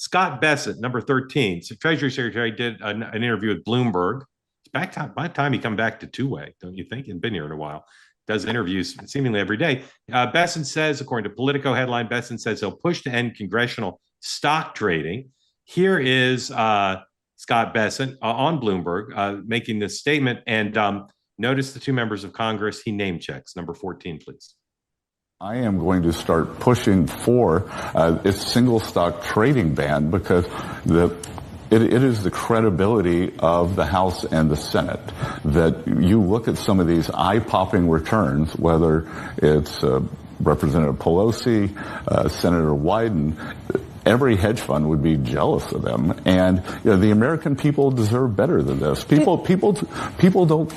Scott Bessent, number 13, so Treasury Secretary, did an interview with Bloomberg. By the time he come back to two-way, don't you think? He's been here in a while. Does interviews seemingly every day. Bessent says, according to Politico headline, Bessent says he'll push to end congressional stock trading. Here is Scott Bessent on Bloomberg making this statement. And notice the two members of Congress he name checks. Number 14, please. I am going to start pushing for a single stock trading ban because it is the credibility of the House and the Senate that you look at some of these eye-popping returns, whether it's Representative Pelosi, Senator Wyden. Every hedge fund would be jealous of them, and the American people deserve better than this. People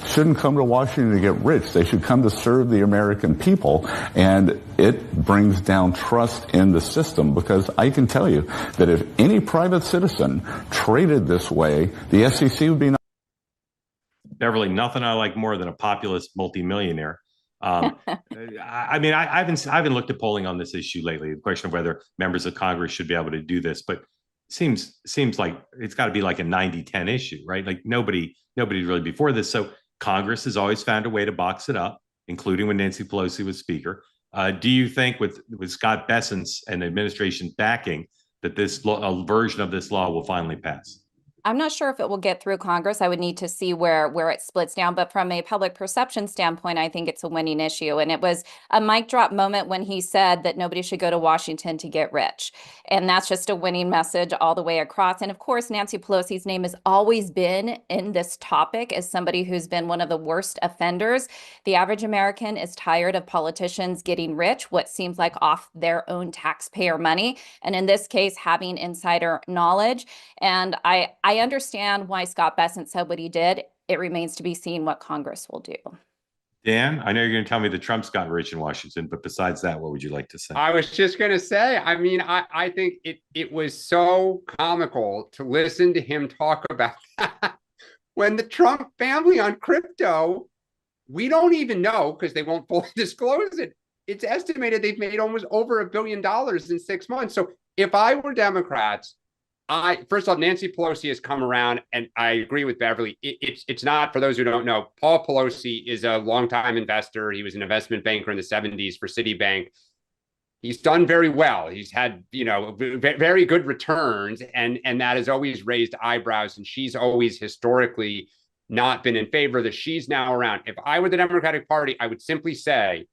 shouldn't come to Washington to get rich. They should come to serve the American people, and it brings down trust in the system. Because I can tell you that if any private citizen traded this way, the SEC would be. Beverly, nothing I like more than a populist multimillionaire. I mean, I haven't looked at polling on this issue lately. The question of whether members of Congress should be able to do this, but seems like it's got to be like a 90-10 issue, right? Like nobody really before this. So Congress has always found a way to box it up, including when Nancy Pelosi was Speaker. Do you think with Scott Bessent's and administration backing that a version of this law will finally pass? I'm not sure if it will get through Congress. I would need to see where it splits down. But from a public perception standpoint, I think it's a winning issue. And it was a mic drop moment when he said that nobody should go to Washington to get rich. And that's just a winning message all the way across. And of course, Nancy Pelosi's name has always been in this topic as somebody who's been one of the worst offenders. The average American is tired of politicians getting rich, what seems like off their own taxpayer money. And in this case, having insider knowledge. And I understand why Scott Bessent said what he did. It remains to be seen what Congress will do. Dan, I know you're going to tell me that Trump's gotten rich in Washington, but besides that, what would you like to say? I was just going to say, I mean, I think it was so comical to listen to him talk about that. When the Trump family on crypto, we don't even know because they won't fully disclose it. It's estimated they've made almost over $1 billion in 6 months. So if I were Democrats, first of all, Nancy Pelosi has come around, and I agree with Beverly. It's not, for those who don't know, Paul Pelosi is a longtime investor. He was an investment banker in the 70s for Citibank. He's done very well. He's had, very good returns, and that has always raised eyebrows. And she's always historically not been in favor of this. She's now around. If I were the Democratic Party, I would simply say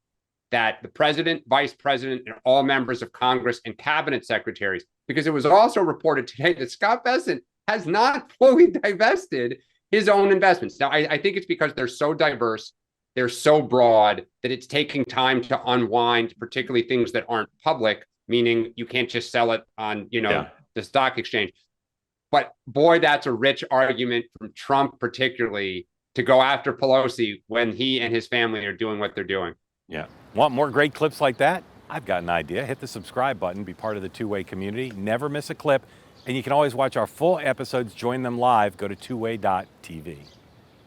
that the president, vice president, and all members of Congress and cabinet secretaries, because it was also reported today that Scott Bessent has not fully divested his own investments. Now, I think it's because they're so diverse, they're so broad, that it's taking time to unwind, particularly things that aren't public, meaning you can't just sell it on, the stock exchange. But boy, that's a rich argument from Trump, particularly, to go after Pelosi when he and his family are doing what they're doing. Yeah. Want more great clips like that? I've got an idea. Hit the subscribe button, be part of the Two-Way community, never miss a clip, and you can always watch our full episodes, join them live, go to twoway.tv.